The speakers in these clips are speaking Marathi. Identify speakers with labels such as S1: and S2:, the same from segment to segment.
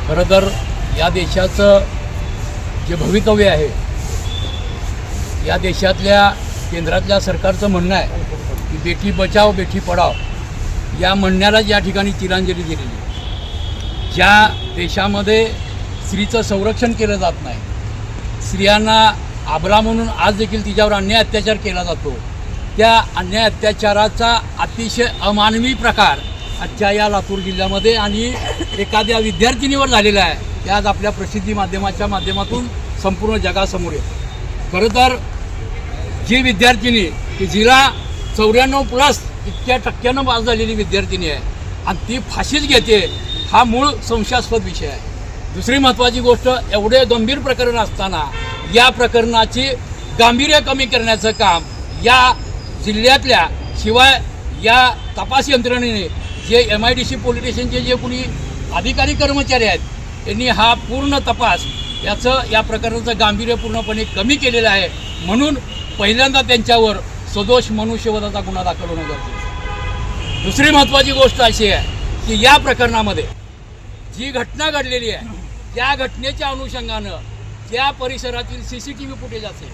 S1: खरं तर या देशाचं जे भवितव्य आहे, या देशातल्या केंद्रातल्या सरकारचं म्हणणं आहे की बेटी बचाव बेटी पढाव या म्हणण्याला या ठिकाणी तिलांजली दिलेली आहे। ज्या देशामध्ये स्त्रीचं संरक्षण केलं जात नाही, स्त्रियांना आबरा म्हणून आज देखील तिच्यावर अन्याय अत्याचार केला जातो, त्या अन्याय अत्याचाराचा अतिशय अमानवी प्रकार आजच्या या लातूर जिल्ह्यामध्ये आणि एखाद्या विद्यार्थिनीवर झालेला आहे, ते आज आपल्या प्रसिद्धी माध्यमाच्या माध्यमातून संपूर्ण जगासमोर येतं। खरं तर जी विद्यार्थिनी की जिला 94+ इतक्या टक्क्यानं पास झालेली विद्यार्थिनी आहे आणि ती फाशीच घेते, हा मूळ संशयास्पद विषय आहे। दुसरी महत्त्वाची गोष्ट, एवढे गंभीर प्रकरण असताना या प्रकरणाची गांभीर्य कमी करण्याचं काम या जिल्ह्यातल्या शिवाय या तपास यंत्रणेने जे MIDC पोलीस स्टेशनचे जे कोणी अधिकारी कर्मचारी आहेत त्यांनी हा पूर्ण तपास या प्रकरणाचं गांभीर्य पूर्णपणे कमी केलेलं आहे। म्हणून पहिल्यांदा त्यांच्यावर सदोष मनुष्यवधाचा गुन्हा दाखल होणं गरजेचं आहे। दुसरी महत्त्वाची गोष्ट अशी आहे की या प्रकरणामध्ये जी घटना घडलेली आहे त्या घटनेच्या अनुषंगानं त्या परिसरातील CCTV फुटेज असेल,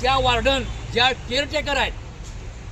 S1: त्या वॉर्डन ज्या केअरटेकर आहेत,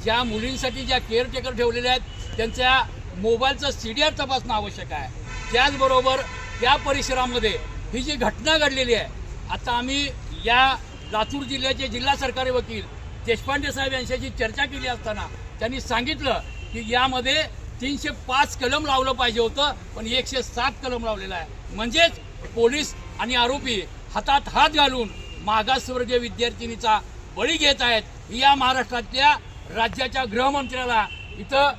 S1: ज्या मुलींसाठी ज्या केअरटेकर ठेवलेल्या आहेत त्यांच्या मोबाईलचं CDR तपासणं आवश्यक आहे। त्याचबरोबर त्या परिसरामध्ये ही जी घटना घडलेली आहे, आता आम्ही या लातूर जिल्ह्याचे जिल्हा सरकारी वकील देशपांडे साहेब यांच्याशी चर्चा केली असताना त्यांनी सांगितलं की यामध्ये 305 कलम लावलं पाहिजे होतं, पण 107 कलम लावलेलं आहे। म्हणजेच पोलीस आणि आरोपी हातात हात घालून मागासवर्गीय विद्यार्थिनीचा बळी घेत आहेत। या महाराष्ट्रातल्या राज्याच्या गृहमंत्र्याला इथं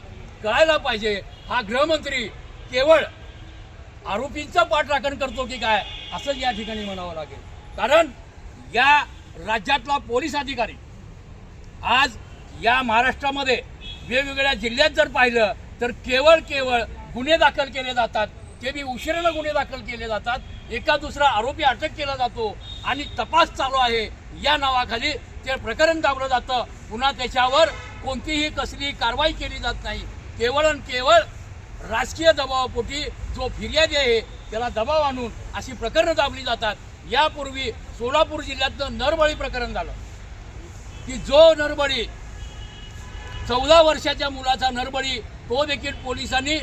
S1: कळायला पाहिजे, हा गृहमंत्री केवळ आरोपींचं पाठराखण करतो की काय असंच या ठिकाणी म्हणावं लागेल। कारण या राज्यातला पोलीस अधिकारी आज या महाराष्ट्रामध्ये वेगवेगळ्या जिल्ह्यात जर पाहिलं तर केवळ गुन्हे दाखल केले जातात, ते बी उशिरानं गुन्हे दाखल केले जातात, एका दुसरा आरोपी अटक केला जातो आणि तपास चालू आहे या नावाखाली ते प्रकरण दाबलं जातं। पुन्हा त्याच्यावर कोणतीही कसली कारवाई केली जात नाही। केवळ आणि केवळ राजकीय दबावापोटी जो फिर्यादी आहे त्याला दबाव आणून अशी प्रकरणं दाबली जातात। यापूर्वी सोलापूर जिल्ह्यातलं नरबळी प्रकरण झालं की जो नरबळी 14 वर्षाच्या मुलाचा नरबळी, तो देखील पोलिसांनी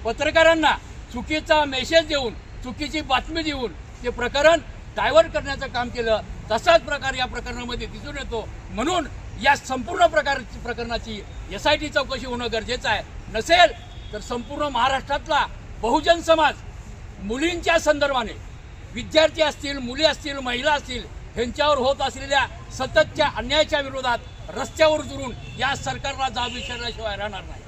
S1: पत्रकारांना चुकीचा मेसेज देऊन, चुकीची बातमी देऊन ते प्रकरण डायव्हर्ट करण्याचं काम केलं। तसाच प्रकार या प्रकरणामध्ये दिसून येतो। म्हणून या संपूर्ण प्रकरणाची SIT चौकशी होणं गरजेचं आहे। नसेल तर संपूर्ण महाराष्ट्रातला बहुजन समाज मुलींच्या संदर्भाने, विद्यार्थी असतील, मुली असतील, महिला असतील, ह्यांच्यावर होत असलेल्या सततच्या अन्यायाच्या विरोधात रस्त्यावर उतरून या सरकारला जाब विचारल्याशिवाय राहणार नाही।